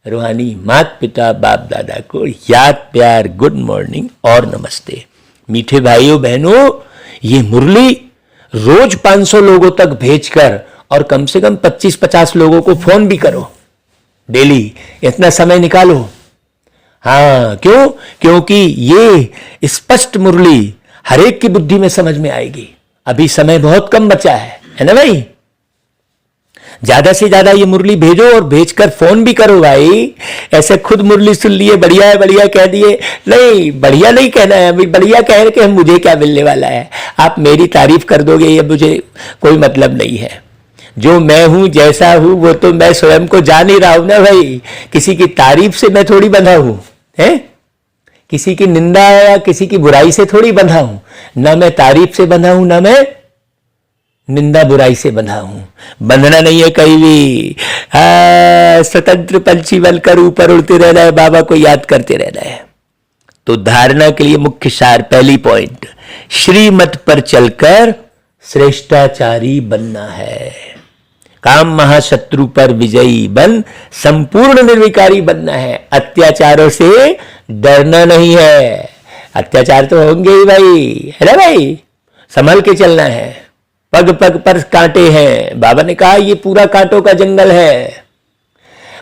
रूहानी माता पिता बाप दादा को याद प्यार गुड मॉर्निंग और नमस्ते। मीठे भाइयों बहनों, ये मुरली रोज 500 लोगों तक भेजकर और कम से कम 25-50 लोगों को फोन भी करो डेली, इतना समय निकालो। हाँ, क्यों? क्योंकि ये स्पष्ट मुरली हर एक की बुद्धि में समझ में आएगी। अभी समय बहुत कम बचा है ना भाई? ज्यादा से ज्यादा ये मुरली भेजो और भेजकर फोन भी करो भाई। ऐसे खुद मुरली सुन लिए, बढ़िया है बढ़िया कह दिए, नहीं, बढ़िया नहीं कहना है। अभी बढ़िया कह के मुझे क्या मिलने वाला है? आप मेरी तारीफ कर दोगे, ये मुझे कोई मतलब नहीं है। जो मैं हूं, जैसा हूं, वो तो मैं स्वयं को जान ही रहा हूं ना भाई। किसी की तारीफ से मैं थोड़ी बंधा हूं, है? किसी की निंदा या किसी की बुराई से थोड़ी बंधा हूं। ना मैं तारीफ से बंधा हूं, ना मैं निंदा बुराई से बंधा हूं। बंधना नहीं है कहीं भी। स्वतंत्र पंछी बनकर ऊपर उड़ते रहना है, बाबा को याद करते रहना है। तो धारणा के लिए मुख्य सार, पहली पॉइंट, श्रीमत पर चलकर श्रेष्ठाचारी बनना है। काम महाशत्रु पर विजयी बन संपूर्ण निर्विकारी बनना है। अत्याचारों से डरना नहीं है। अत्याचार तो होंगे ही भाई, है ना भाई, संभल के चलना है। पग पग पर कांटे हैं। बाबा ने कहा ये पूरा कांटों का जंगल है।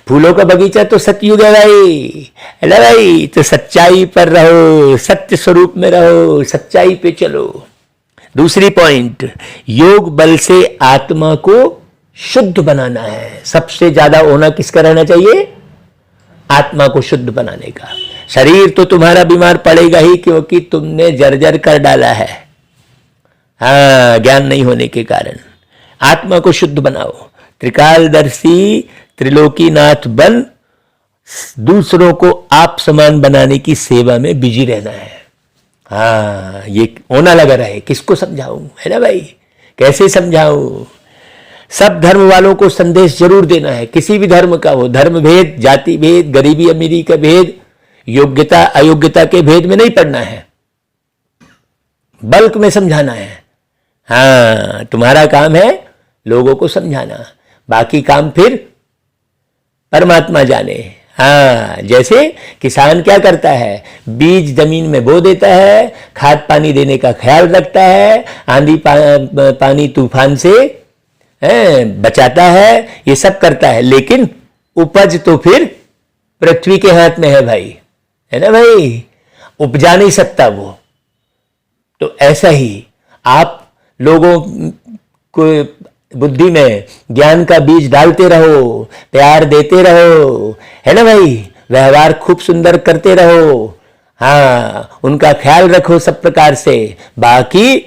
फूलों का बगीचा तो सतयुग है भाई, है ना भाई। तो सच्चाई पर रहो, सत्य स्वरूप में रहो, सच्चाई पे चलो। दूसरी पॉइंट, योग बल से आत्मा को शुद्ध बनाना है। सबसे ज्यादा होना किसका रहना चाहिए? आत्मा को शुद्ध बनाने का। शरीर तो तुम्हारा बीमार पड़ेगा ही, क्योंकि तुमने जर्जर कर डाला है, ज्ञान नहीं होने के कारण। आत्मा को शुद्ध बनाओ। त्रिकालदर्शी त्रिलोकीनाथ बन दूसरों को आप समान बनाने की सेवा में बिजी रहना है। ये होना लगा रहे। किसको समझाऊं, है ना भाई, कैसे समझाऊं? सब धर्म वालों को संदेश जरूर देना है, किसी भी धर्म का हो। धर्म भेद, जाति भेद, गरीबी अमीरी का भेद, योग्यता अयोग्यता के भेद में नहीं पड़ना है, बल्क में समझाना है। तुम्हारा काम है लोगों को समझाना, बाकी काम फिर परमात्मा जाने। जैसे किसान क्या करता है, बीज जमीन में बो देता है, खाद पानी देने का ख्याल रखता है, आंधी पानी तूफान से बचाता है, ये सब करता है, लेकिन उपज तो फिर पृथ्वी के हाथ में है भाई, है ना भाई, उपजा नहीं सकता वो। तो ऐसा ही आप लोगों को बुद्धि में ज्ञान का बीज डालते रहो, प्यार देते रहो, है ना भाई, व्यवहार खूब सुंदर करते रहो, उनका ख्याल रखो सब प्रकार से। बाकी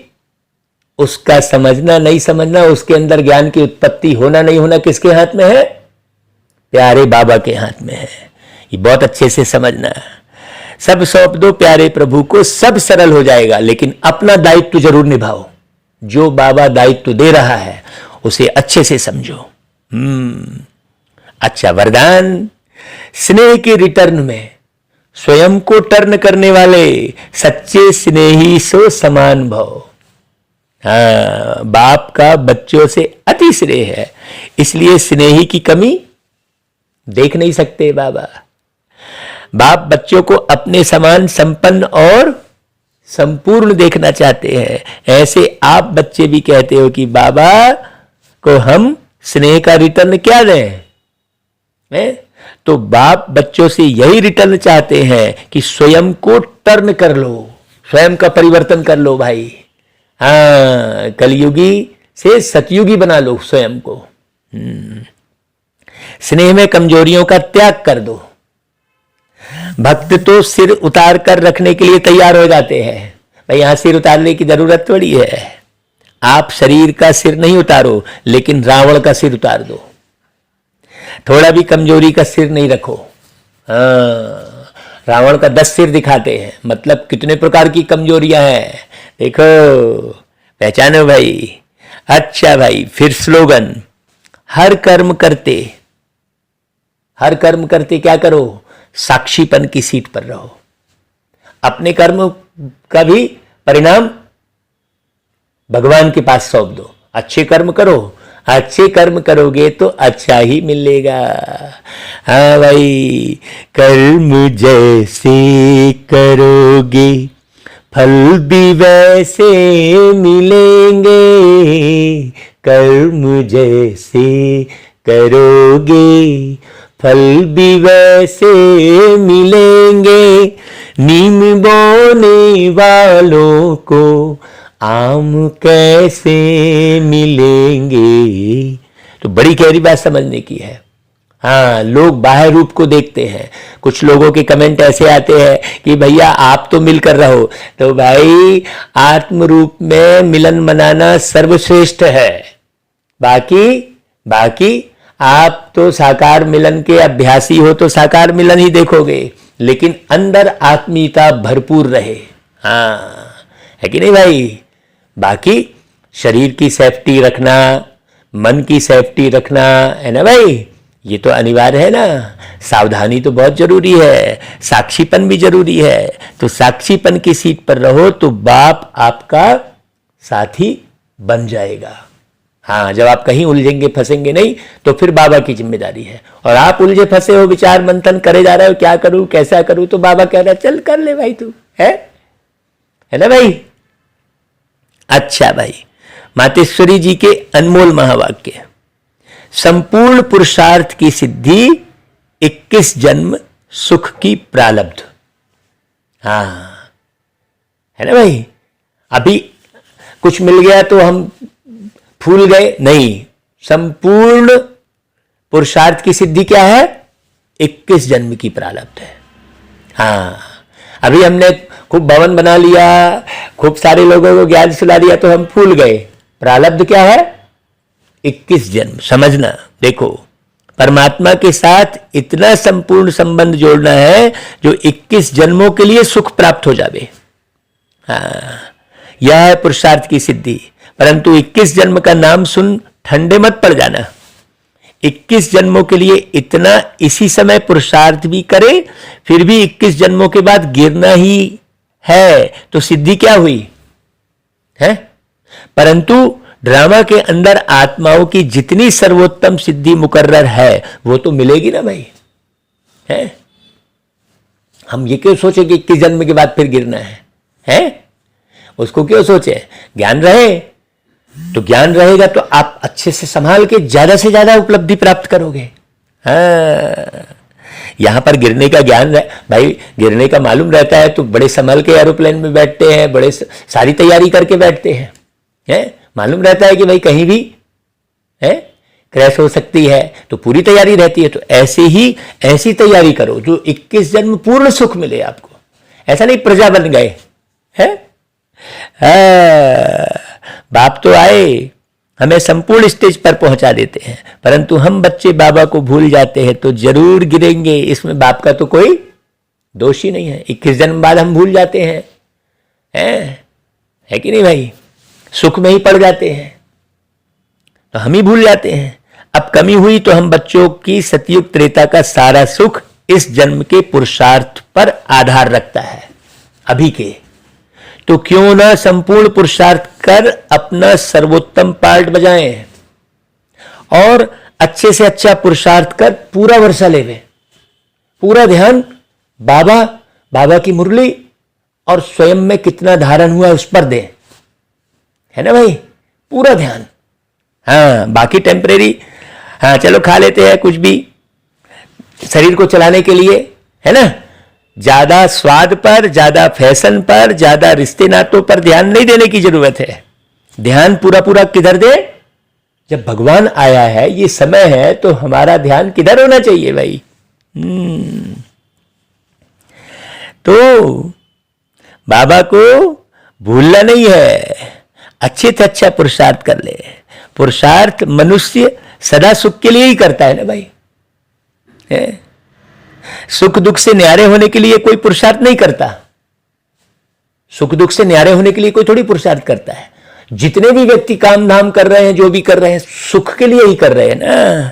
उसका समझना नहीं समझना, उसके अंदर ज्ञान की उत्पत्ति होना नहीं होना किसके हाथ में है? प्यारे बाबा के हाथ में है। ये बहुत अच्छे से समझना है। सब सौंप दो प्यारे प्रभु को, सब सरल हो जाएगा, लेकिन अपना दायित्व जरूर निभाओ। जो बाबा दायित्व दे रहा है उसे अच्छे से समझो। अच्छा, वरदान, स्नेह के रिटर्न में स्वयं को टर्न करने वाले सच्चे स्नेही सो समान भव। बाप का बच्चों से अति स्नेह है, इसलिए स्नेही की कमी देख नहीं सकते बाबा। बाप बच्चों को अपने समान संपन्न और संपूर्ण देखना चाहते हैं। ऐसे आप बच्चे भी कहते हो कि बाबा को हम स्नेह का रिटर्न क्या दें? तो बाप बच्चों से यही रिटर्न चाहते हैं कि स्वयं को टर्न कर लो, स्वयं का परिवर्तन कर लो भाई। कलयुगी से सतयुगी बना लो स्वयं को। स्नेह में कमजोरियों का त्याग कर दो। भक्त तो सिर उतार कर रखने के लिए तैयार हो जाते हैं भाई, यहां सिर उतारने की जरूरत थोड़ी है। आप शरीर का सिर नहीं उतारो, लेकिन रावण का सिर उतार दो। थोड़ा भी कमजोरी का सिर नहीं रखो। रावण का 10 सिर दिखाते हैं, मतलब कितने प्रकार की कमजोरियां हैं, देखो, पहचानो भाई। अच्छा भाई, फिर स्लोगन, हर कर्म करते क्या करो? साक्षीपन की सीट पर रहो। अपने कर्म का भी परिणाम भगवान के पास सौंप दो। अच्छे कर्म करो, अच्छे कर्म करोगे तो अच्छा ही मिलेगा। भाई, कर्म जैसे करोगे फल भी वैसे मिलेंगे। कर्म जैसे करोगे फल भी वैसे मिलेंगे। नीम बोने वालों को आम कैसे मिलेंगे? तो बड़ी गहरी बात समझने की है। लोग बाह्य रूप को देखते हैं। कुछ लोगों के कमेंट ऐसे आते हैं कि भैया आप तो मिलकर रहो। तो भाई, आत्म रूप में मिलन मनाना सर्वश्रेष्ठ है। बाकी आप तो साकार मिलन के अभ्यासी हो तो साकार मिलन ही देखोगे, लेकिन अंदर आत्मीयता भरपूर रहे। है कि नहीं भाई? बाकी शरीर की सेफ्टी रखना, मन की सेफ्टी रखना, है ना भाई, ये तो अनिवार्य है ना। सावधानी तो बहुत जरूरी है, साक्षीपन भी जरूरी है। तो साक्षीपन की सीट पर रहो तो बाप आपका साथी बन जाएगा। हाँ, जब आप कहीं उलझेंगे फंसेंगे नहीं तो फिर बाबा की जिम्मेदारी है। और आप उलझे फंसे हो, विचार मंथन करे जा रहे हो, क्या करूं कैसा करूं, तो बाबा कह रहा है चल कर ले भाई, तू है ना भाई। अच्छा भाई, मातेश्वरी जी के अनमोल महावाक्य, संपूर्ण पुरुषार्थ की सिद्धि 21 जन्म सुख की प्रालब्ध। हाँ, है ना भाई। अभी कुछ मिल गया तो हम फूल गए नहीं, संपूर्ण पुरुषार्थ की सिद्धि क्या है? 21 जन्म की प्रारब्ध है। हाँ, अभी हमने खूब भवन बना लिया, खूब सारे लोगों को ज्ञान सुला दिया तो हम फूल गए। प्रारब्ध क्या है? 21 जन्म। समझना, देखो परमात्मा के साथ इतना संपूर्ण संबंध जोड़ना है जो 21 जन्मों के लिए सुख प्राप्त हो जावे। हाँ, यह है पुरुषार्थ की सिद्धि। परंतु 21 जन्म का नाम सुन ठंडे मत पड़ जाना। 21 जन्मों के लिए इतना इसी समय पुरुषार्थ भी करे, फिर भी 21 जन्मों के बाद गिरना ही है, तो सिद्धि क्या हुई है? परंतु ड्रामा के अंदर आत्माओं की जितनी सर्वोत्तम सिद्धि मुकर्रर है वो तो मिलेगी ना भाई, है? हम ये क्यों सोचे कि 21 जन्म के बाद फिर गिरना है? उसको क्यों सोचे? ज्ञान रहे तो ज्ञान रहेगा तो आप अच्छे से संभाल के ज्यादा से ज्यादा उपलब्धि प्राप्त करोगे। हाँ, यहां पर गिरने का ज्ञान भाई, गिरने का मालूम रहता है तो बड़े संभल के एरोप्लेन में बैठते हैं, बड़े सारी तैयारी करके बैठते हैं, मालूम रहता है कि भाई कहीं भी क्रैश हो सकती है तो पूरी तैयारी रहती है। तो ऐसे ही ऐसी तैयारी करो जो 21 जन्म पूर्ण सुख मिले आपको। ऐसा नहीं प्रजा बन गए हैं। बाप तो आए, हमें संपूर्ण स्टेज पर पहुंचा देते हैं, परंतु हम बच्चे बाबा को भूल जाते हैं तो जरूर गिरेंगे। इसमें बाप का तो कोई दोष ही नहीं है। 21 जन्म बाद हम भूल जाते हैं, है कि नहीं भाई? सुख में ही पड़ जाते हैं तो हम ही भूल जाते हैं। अब कमी हुई तो हम बच्चों की सतयुग त्रेता का सारा सुख इस जन्म के पुरुषार्थ पर आधार रखता है अभी के। तो क्यों ना संपूर्ण पुरुषार्थ कर अपना सर्वोत्तम पार्ट बजाएं और अच्छे से अच्छा पुरुषार्थ कर पूरा वर्षा लेवे, पूरा ध्यान बाबा की मुरली और स्वयं में कितना धारण हुआ उस पर दे, है ना भाई, पूरा ध्यान। हाँ, बाकी टेम्परेरी, हाँ चलो खा लेते हैं कुछ भी शरीर को चलाने के लिए, है ना। ज्यादा स्वाद पर, ज्यादा फैशन पर, ज्यादा रिश्ते नातों पर ध्यान नहीं देने की जरूरत है। ध्यान पूरा पूरा किधर दे? जब भगवान आया है, ये समय है, तो हमारा ध्यान किधर होना चाहिए भाई? तो बाबा को भूलना नहीं है, अच्छे से अच्छा पुरुषार्थ कर ले। पुरुषार्थ मनुष्य सदा सुख के लिए ही करता है ना भाई, है? सुख दुख से न्यारे होने के लिए कोई पुरुषार्थ नहीं करता। सुख दुख से न्यारे होने के लिए कोई थोड़ी पुरुषार्थ करता है। जितने भी व्यक्ति काम धाम कर रहे हैं, जो भी कर रहे हैं, सुख के लिए ही कर रहे हैं ना।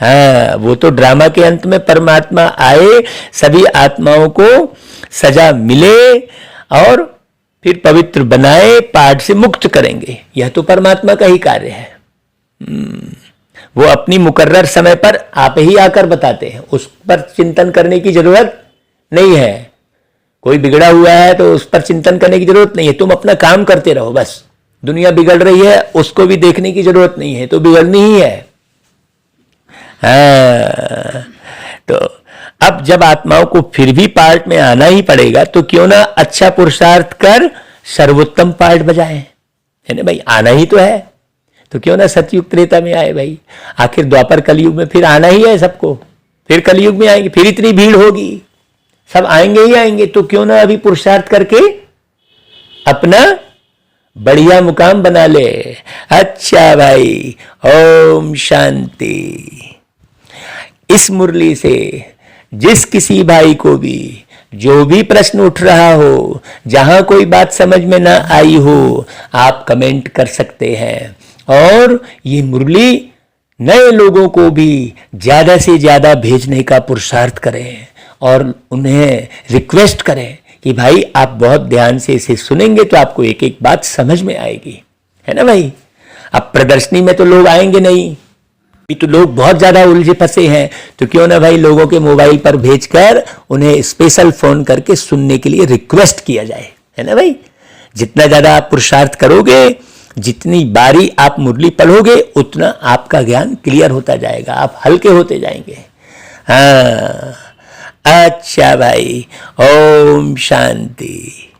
हाँ, वो तो ड्रामा के अंत में परमात्मा आए, सभी आत्माओं को सजा मिले और फिर पवित्र बनाए, पाठ से मुक्त करेंगे। यह तो परमात्मा का ही कार्य है। वो अपनी मुकर्रर समय पर आप ही आकर बताते हैं, उस पर चिंतन करने की जरूरत नहीं है। कोई बिगड़ा हुआ है तो उस पर चिंतन करने की जरूरत नहीं है, तुम अपना काम करते रहो बस। दुनिया बिगड़ रही है, उसको भी देखने की जरूरत नहीं है, तो बिगड़नी ही है। हाँ, तो अब जब आत्माओं को फिर भी पार्ट में आना ही पड़ेगा तो क्यों ना अच्छा पुरुषार्थ कर सर्वोत्तम पार्ट बजाए, है ना भाई। आना ही तो है तो क्यों ना सतयुग त्रेता में आए भाई। आखिर द्वापर कलयुग में फिर आना ही है सबको, फिर कलयुग में आएंगे, फिर इतनी भीड़ होगी, सब आएंगे ही आएंगे। तो क्यों ना अभी पुरुषार्थ करके अपना बढ़िया मुकाम बना ले। अच्छा भाई, ओम शांति। इस मुरली से जिस किसी भाई को भी जो भी प्रश्न उठ रहा हो, जहां कोई बात समझ में ना आई हो, आप कमेंट कर सकते हैं। और ये मुरली नए लोगों को भी ज़्यादा से ज़्यादा भेजने का पुरुषार्थ करें और उन्हें रिक्वेस्ट करें कि भाई आप बहुत ध्यान से इसे सुनेंगे तो आपको एक एक बात समझ में आएगी, है ना भाई। अब प्रदर्शनी में तो लोग आएंगे नहीं, तो लोग बहुत ज़्यादा उलझे फंसे हैं, तो क्यों ना भाई लोगों के मोबाइल पर भेजकर उन्हें स्पेशल फ़ोन करके सुनने के लिए रिक्वेस्ट किया जाए, है ना भाई। जितना ज़्यादा आप पुरुषार्थ करोगे, जितनी बारी आप मुरली पढ़ोगे, उतना आपका ज्ञान क्लियर होता जाएगा, आप हल्के होते जाएंगे। हाँ, अच्छा भाई, ओम शांति।